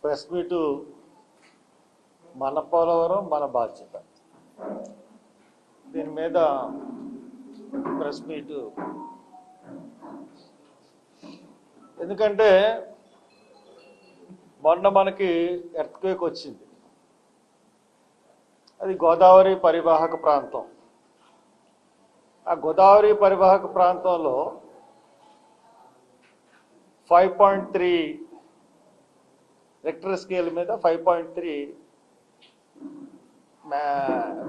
Press meet మన పోలవరం మన బాధ్యత. దీని మీద ప్రెస్ మీటు ఎందుకంటే మొన్న మనకి ఎర్త్క్వేక్ వచ్చింది. అది గోదావరి పరివాహక ప్రాంతం. ఆ గోదావరి పరివాహక ప్రాంతంలో 5.3 రెక్టర్ స్కేల్ మీద 5.3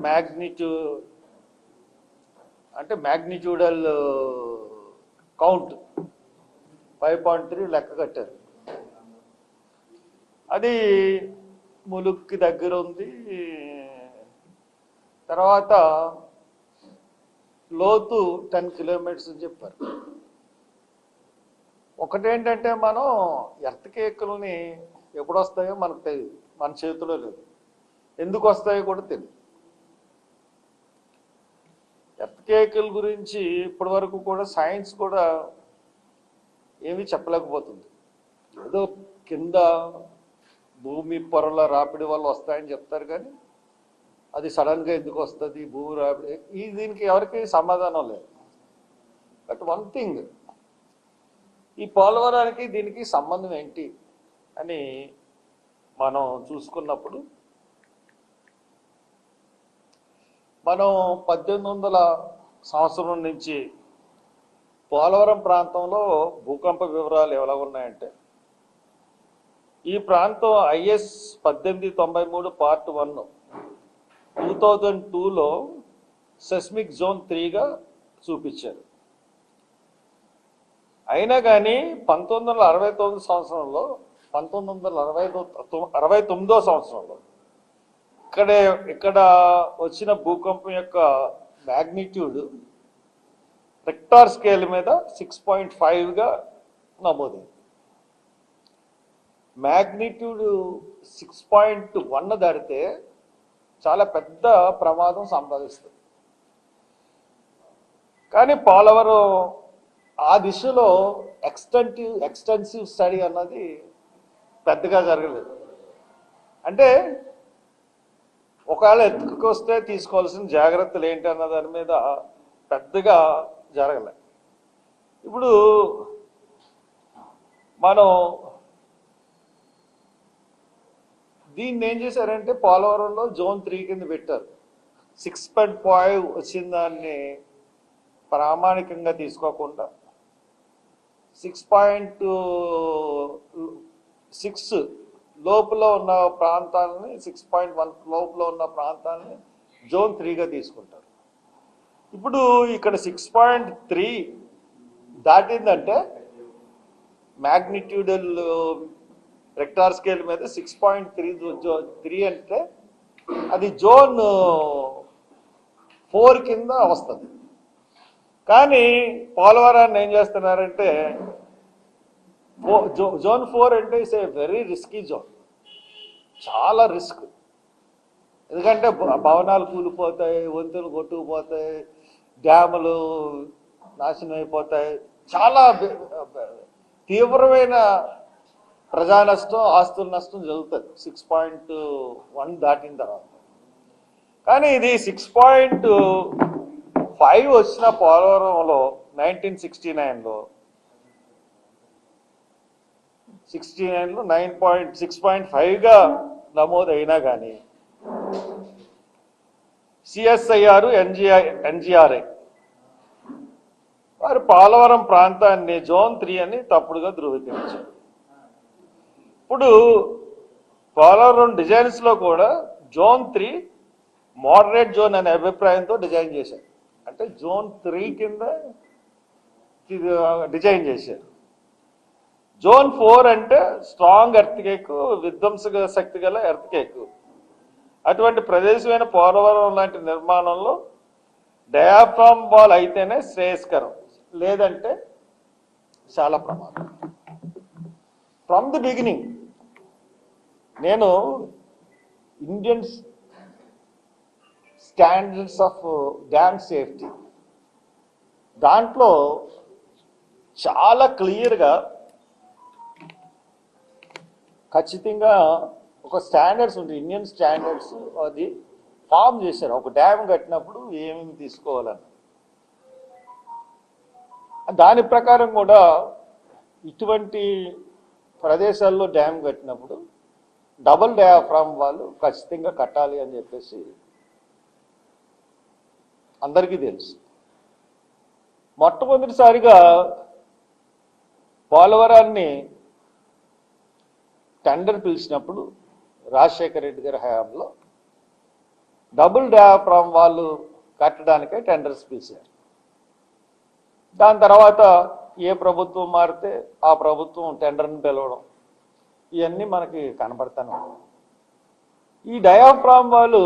మ్యాగ్నిట్యూడ్ అంటే మ్యాగ్నిట్యూడల్ కౌంట్ 5.3 లెక్క కట్టారు. అది ములుక్కి దగ్గర ఉంది. తర్వాత లోతు 10 కిలోమీటర్స్ అని చెప్పారు. ఒకటేంటంటే మనం ఎర్త్క్వేక్లని ఎప్పుడు వస్తాయో మనకు తెలియదు, మన చేతిలో లేదు. ఎందుకు వస్తాయో కూడా తెలియదు. ఎర్త్క్వేక్ల గురించి ఇప్పటి వరకు కూడా సైన్స్ కూడా ఏమీ చెప్పలేకపోతుంది. ఏదో కింద భూమి పొరల రాపిడి వల్ల వస్తాయని చెప్తారు, కానీ అది సడన్గా ఎందుకు వస్తుంది భూమి రాపిడి, దీనికి ఎవరికి సమాధానం లేదు. బట్ వన్ థింగ్, ఈ పోలవరానికి దీనికి సంబంధం ఏంటి అని మనం చూసుకున్నప్పుడు, మనం 1800 సంవత్సరం నుంచి పోలవరం ప్రాంతంలో భూకంప వివరాలు ఎలా ఉన్నాయంటే, ఈ ప్రాంతం IS 1893 పార్ట్ 1 2002లో సెస్మిక్ జోన్ 3గా చూపించారు. అయినా కానీ 1969 సంవత్సరంలో 1969వ సంవత్సరంలో ఇక్కడ వచ్చిన భూకంపం యొక్క మ్యాగ్నిట్యూడ్ రెక్టార్ స్కేల్ మీద 6.5గా నమోదైంది. మ్యాగ్నిట్యూడ్ 6.1 దాటితే చాలా పెద్ద ప్రమాదం సంభవిస్తుంది. కానీ పోలవరం ఆ దిశలో ఎక్స్టెన్సివ్ స్టడీ అన్నది పెద్దగా జరగలేదు. అంటే ఒకవేళ ఎత్తుకొస్తే తీసుకోవాల్సిన జాగ్రత్తలు ఏంటి అన్న దాని మీద పెద్దగా జరగలేదు. ఇప్పుడు మనం దీన్ని ఏం చేశారంటే పోలవరంలో జోన్ 3 కింద పెట్టారు. 6.5 వచ్చిన దాన్ని ప్రామాణికంగా తీసుకోకుండా 6.6 లోపల ఉన్న ప్రాంతాలని 6.1 లోపల ఉన్న ప్రాంతాలని జోన్ 3గా తీసుకుంటారు. ఇప్పుడు ఇక్కడ 6.3 దాటిందంటే మ్యాగ్నిట్యూడల్ రెక్టార్ స్కేల్ మీద 6.3 అంటే అది జోన్ 4 కింద వస్తుంది. కానీ పోలవరాన్ని ఏం చేస్తున్నారంటే జోన్ 4 అంటే it's a very risky zone, చాలా రిస్క్. ఎందుకంటే భవనాలు కూలిపోతాయి, వంతులు కొట్టుకుపోతాయి, డ్యాములు నాశనం అయిపోతాయి, చాలా తీవ్రమైన ప్రజా నష్టం, ఆస్తుల నష్టం జరుగుతుంది 6.1 దాటిన తర్వాత. కానీ ఇది 6.5 వచ్చిన పోలవరంలో 1969లో 6.5గా నమోదైనా కానీ CSIR NGRA వారు పోలవరం ప్రాంతాన్ని జోన్ 3 అని తప్పుడుగా ధృవీకరించారు. ఇప్పుడు పోలవరం డిజైన్స్లో కూడా జోన్ 3 మోడరేట్ జోన్ అనే అభిప్రాయంతో డిజైన్ చేశారు. అంటే జోన్ 3 కింద డిజైన్ చేశారు. జోన్ 4 అంటే స్ట్రాంగ్ ఎర్త్క్వేక్, విధ్వంసక శక్తి గల ఎర్త్క్వేక్. అటువంటి ప్రదేశమైన పోలవరం లాంటి నిర్మాణంలో డయాఫ్రామ్ వాల్ అయితేనే శ్రేయస్కరం, లేదంటే చాలా ప్రమాదం. ఫ్రమ్ ది బిగినింగ్ నేను Indian standards of dam safety దాంట్లో చాలా క్లియర్గా ఖచ్చితంగా ఒక స్టాండర్డ్స్ ఉంటాయి, ఇండియన్ స్టాండర్డ్స్ అది ఫామ్ చేశారు. ఒక డ్యామ్ కట్టినప్పుడు ఏమేమి తీసుకోవాలని దాని ప్రకారం కూడా ఇటువంటి ప్రదేశాల్లో డ్యామ్ కట్టినప్పుడు డబుల్ డయాఫ్రామ్ వాళ్ళు ఖచ్చితంగా కట్టాలి అని చెప్పేసి అందరికీ తెలుసు. మొట్టమొదటిసారిగా పోలవరాన్ని టెండర్ పిలిచినప్పుడు రాజశేఖర రెడ్డి గారి హయాంలో డబుల్ డయాఫ్రామ్ వాళ్ళు కట్టడానికే టెండర్స్ పిలిచారు. దాని తర్వాత ఏ ప్రభుత్వం మారితే ఆ ప్రభుత్వం టెండర్ని పిలవడం ఇవన్నీ మనకి కనబడతాను. ఈ డయాఫ్రామ్ వాళ్ళు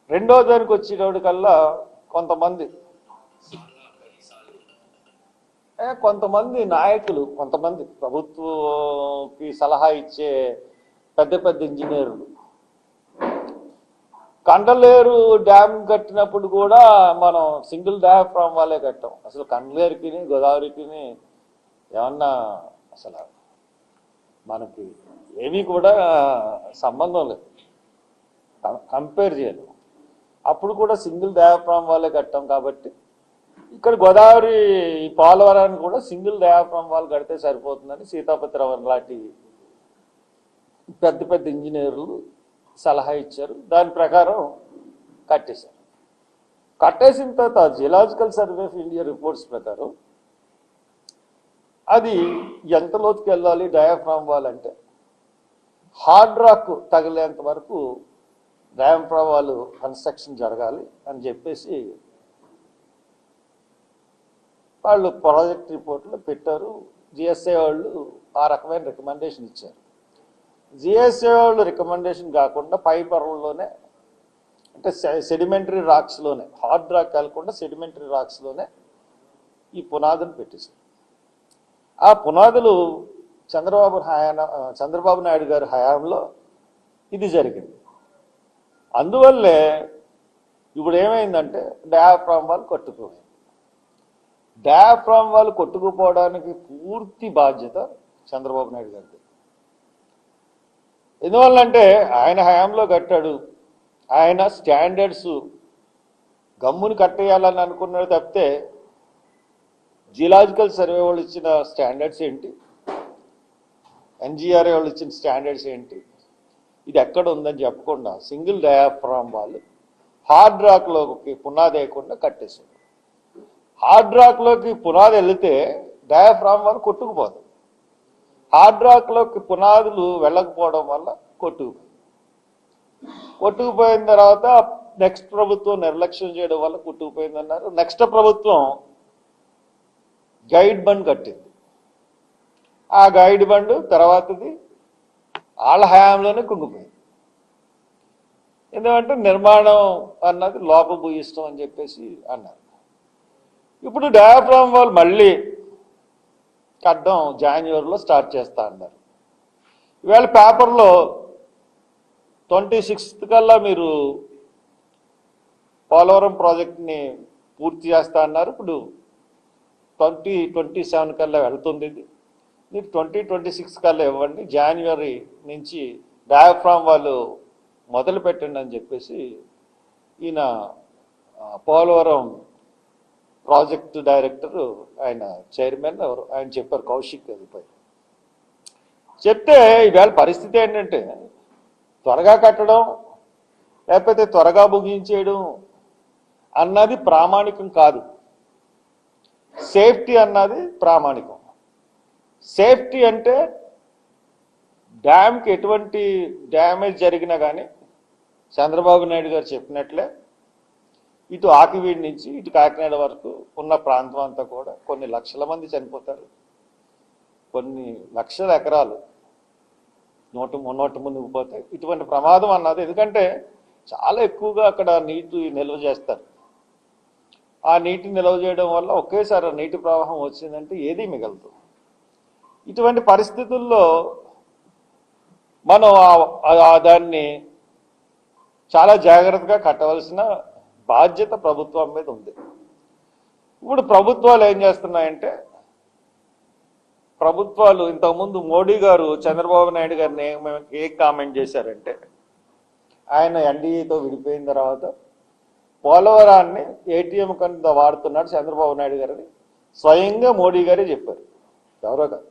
రెండో దానికి వచ్చేటప్పటికల్లా కొంతమంది నాయకులు, కొంతమంది ప్రభుత్వకి సలహా ఇచ్చే పెద్ద పెద్ద ఇంజనీర్లు కండలేరు డ్యామ్ కట్టినప్పుడు కూడా మనం సింగిల్ డయాఫ్రామ్ వాళ్ళే కట్టాం. అసలు కండలేరుకి గోదావరికి ఏమన్నా అసలు మనకి ఏమీ కూడా సంబంధం లేదు, కంపేర్ చేయలేం. అప్పుడు కూడా సింగిల్ డయాఫ్రామ్ వాళ్ళే కట్టాం. కాబట్టి ఇక్కడ గోదావరి పోలవరాన్ని కూడా సింగిల్ డయాఫ్రామ్ వాళ్ళు కడితే సరిపోతుందని సీతాపతిరావు లాంటి పెద్ద పెద్ద ఇంజనీర్లు సలహా ఇచ్చారు. దాని ప్రకారం కట్టేశారు. కట్టేసిన తర్వాత geological survey of India reports ప్రకారం అది ఎంత లోతుకి వెళ్ళాలి డయాఫ్రామ్ వాల్ అంటే హార్డ్ రాక్ తగిలేంత వరకు డయాఫ్రామ్ వాల్ కన్స్ట్రక్షన్ జరగాలి అని చెప్పేసి వాళ్ళు ప్రాజెక్ట్ రిపోర్ట్లో పెట్టారు. జిఎస్ఏ వాళ్ళు ఆ రకమైన రికమెండేషన్ ఇచ్చారు. జిఎస్ఏ వాళ్ళు రికమెండేషన్ కాకుండా పై పొరల్లోనే అంటే సెడిమెంటరీ రాక్స్లోనే, హార్డ్ రాక్ కాకుండా సెడిమెంటరీ రాక్స్లోనే ఈ పునాదులు పెట్టేశారు. ఆ పునాదులు చంద్రబాబు నాయుడు గారి హయాంలో ఇది జరిగింది. అందువల్లే ఇప్పుడు ఏమైందంటే డయాఫ్రామ్ వాళ్ళు కొట్టుకుపోయింది. డయాఫ్రామ్ వాళ్ళు కొట్టుకుపోవడానికి పూర్తి బాధ్యత చంద్రబాబు నాయుడు గారిది. ఎందువల్లంటే ఆయన హయాంలో కట్టాడు. ఆయన స్టాండర్డ్స్ గమ్ముని కట్టేయాలని అనుకున్నాడు తప్పితే జియోలాజికల్ సర్వే వాళ్ళు ఇచ్చిన స్టాండర్డ్స్ ఏంటి, ఎన్జిఆర్ఏ వాళ్ళు ఇచ్చిన స్టాండర్డ్స్ ఏంటి, ఇది ఎక్కడ ఉందని చెప్పకుండా సింగిల్ డయాఫ్రామ్ వాళ్ళు హార్డ్ రాక్లోకి పునాది వేయకుండా కట్టేశారు. హార్డ్ రాక్లోకి పునాది వెళితే డయాఫ్రామ్ వాళ్ళు కొట్టుకుపోదు. హార్డ్ రాక్లోకి పునాదులు వెళ్ళకపోవడం వల్ల కొట్టుకుపోయిన తర్వాత నెక్స్ట్ ప్రభుత్వం నిర్లక్ష్యం చేయడం వల్ల కొట్టుకుపోయిందన్నారు. నెక్స్ట్ ప్రభుత్వం గైడ్ బండ్ కట్టింది. ఆ గైడ్ బండ్ తర్వాతది వాళ్ళ హయాంలోనే కుంగిపోయింది. ఎందుకంటే నిర్మాణం అన్నది లోపభూయిష్టం అని చెప్పేసి అన్నారు. ఇప్పుడు డయాఫ్రామ్ వాల్ మళ్ళీ కట్టడం జనవరిలో స్టార్ట్ చేస్తా అన్నారు. ఇవాళ పేపర్లో 26th కల్లా మీరు పోలవరం ప్రాజెక్ట్ని పూర్తి చేస్తా అన్నారు. ఇప్పుడు 2027 కల్లా వెళ్తుంది. ఇది మీరు 2026 కల్లా ఇవ్వండి, జనవరి నుంచి డయాఫ్రామ్ వాళ్ళు మొదలు పెట్టండి అని చెప్పేసి ఈయన పోలవరం ప్రాజెక్టు డైరెక్టర్, ఆయన చైర్మన్ ఎవరు ఆయన చెప్పారు, కౌశిక్ అదిపై చెప్తే ఈవేళ పరిస్థితి ఏంటంటే త్వరగా కట్టడం లేకపోతే త్వరగా ముగించేయడం అన్నది ప్రామాణికం కాదు. సేఫ్టీ అన్నది ప్రామాణికం. సేఫ్టీ అంటే డ్యామ్కి ఎటువంటి డ్యామేజ్ జరిగినా కానీ చంద్రబాబు నాయుడు గారు చెప్పినట్లే ఇటు ఆకివీడి నుంచి ఇటు కాకినాడ వరకు ఉన్న ప్రాంతం అంతా కూడా కొన్ని లక్షల మంది చనిపోతారు, కొన్ని లక్షల ఎకరాలు నోటు మునిగిపోతాయి. ఇటువంటి ప్రమాదం అన్నది ఎందుకంటే చాలా ఎక్కువగా అక్కడ నీటి నిల్వ చేస్తారు. ఆ నీటి నిల్వ చేయడం వల్ల ఒకేసారి నీటి ప్రవాహం వచ్చిందంటే ఏది మిగలదు. ఇటువంటి పరిస్థితుల్లో మనం దాన్ని చాలా జాగ్రత్తగా కట్టవలసిన బాధ్యత ప్రభుత్వం మీద ఉంది. ఇప్పుడు ప్రభుత్వాలు ఏం చేస్తున్నాయంటే ప్రభుత్వాలు ఇంతకుముందు మోడీ గారు చంద్రబాబు నాయుడు గారిని ఏ కామెంట్ చేశారంటే, ఆయన ఎన్డీఏతో విడిపోయిన తర్వాత పోలవరాన్ని ఏటీఎం కింద వాడుతున్నాడు చంద్రబాబు నాయుడు గారిని స్వయంగా మోడీ గారే చెప్పారు, ఎవరో కాదు.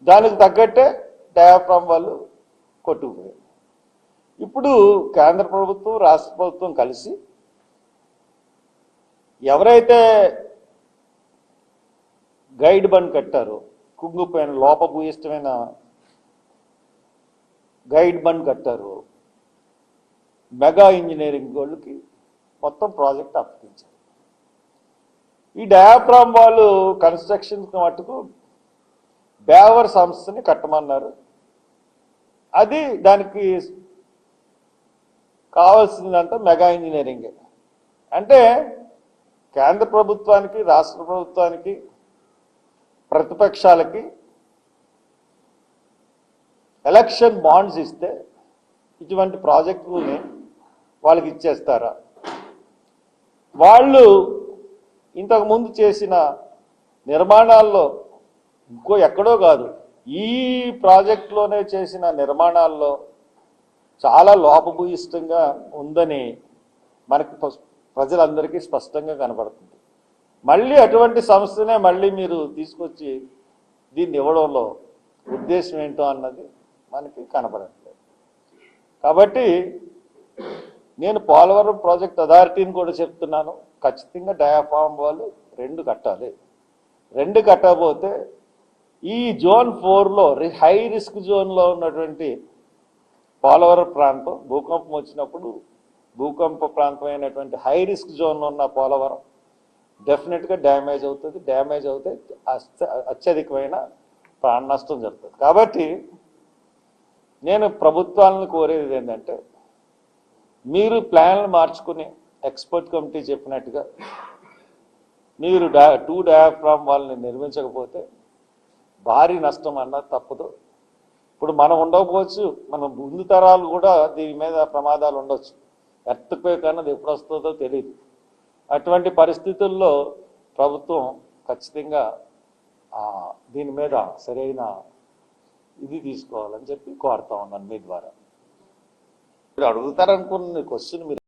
దానికి తగ్గట్టే డయాఫ్రామ్ వాళ్ళు కొట్టుకుపోయారు. ఇప్పుడు కేంద్ర ప్రభుత్వం రాష్ట్ర ప్రభుత్వం కలిసి ఎవరైతే గైడ్ బండ్ కట్టారో, కుంగిపోయిన లోపభూయిష్టమైన గైడ్ బండ్ కట్టారో, మెగా ఇంజనీరింగ్ వాళ్ళకి మొత్తం ప్రాజెక్ట్ అప్పగించారు. ఈ డయాఫ్రామ్ వాళ్ళు కన్స్ట్రక్షన్ మట్టుకు బేవర్ సంస్థని కట్టమన్నారు. అది దానికి కావాల్సిందంతా మెగా ఇంజనీరింగే. అంటే కేంద్ర ప్రభుత్వానికి, రాష్ట్ర ప్రభుత్వానికి, ప్రతిపక్షాలకి ఎలక్షన్ బాండ్స్ ఇస్తే ఇటువంటి ప్రాజెక్టులని వాళ్ళకి ఇచ్చేస్తారా? వాళ్ళు ఇంతకుముందు చేసిన నిర్మాణాల్లో ఇంకో ఎక్కడో కాదు, ఈ ప్రాజెక్టులోనే చేసిన నిర్మాణాల్లో చాలా లోపభూయిష్టంగా ఉందని మనకి ప్రజలందరికీ స్పష్టంగా కనబడుతుంది. మళ్ళీ అటువంటి సంస్థనే మళ్ళీ మీరు తీసుకొచ్చి దీన్ని ఇవ్వడంలో ఉద్దేశం ఏంటో అన్నది మనకి కనబడట్లేదు. కాబట్టి నేను పోలవరం ప్రాజెక్ట్ అథారిటీని కూడా చెప్తున్నాను, ఖచ్చితంగా డయాఫ్రామ్ వాళ్ళు 2 కట్టాలి. 2 కట్టకపోతే ఈ జోన్ 4లో హై రిస్క్ జోన్లో ఉన్నటువంటి పోలవరం ప్రాంతం భూకంపం వచ్చినప్పుడు భూకంప ప్రాంతమైనటువంటి హై రిస్క్ జోన్లో ఉన్న పోలవరం డెఫినెట్గా డ్యామేజ్ అవుతుంది. డ్యామేజ్ అవుతే అత్యధికమైన ప్రాణ నష్టం జరుగుతుంది. కాబట్టి నేను ప్రభుత్వాలను కోరేది ఏంటంటే, మీరు ప్లాన్లు మార్చుకుని ఎక్స్పర్ట్ కమిటీ చెప్పినట్టుగా మీరు 2 డయాఫ్రామ్ వాళ్ళని నిర్మించకపోతే భారీ నష్టం అన్నది తప్పదు. ఇప్పుడు మనం ఉండకపోవచ్చు, మన ముందు తరాలు కూడా దీని మీద ప్రమాదాలు ఉండొచ్చు. ఎర్త్క్వేక్ అన్నది ఎప్పుడు వస్తుందో తెలియదు. అటువంటి పరిస్థితుల్లో ప్రభుత్వం ఖచ్చితంగా దీని మీద సరైన ఇది తీసుకోవాలని చెప్పి కోరుతా ఉన్నాను మీ ద్వారా. మీరు అడుగుతారనుకున్న క్వశ్చన్ మీరు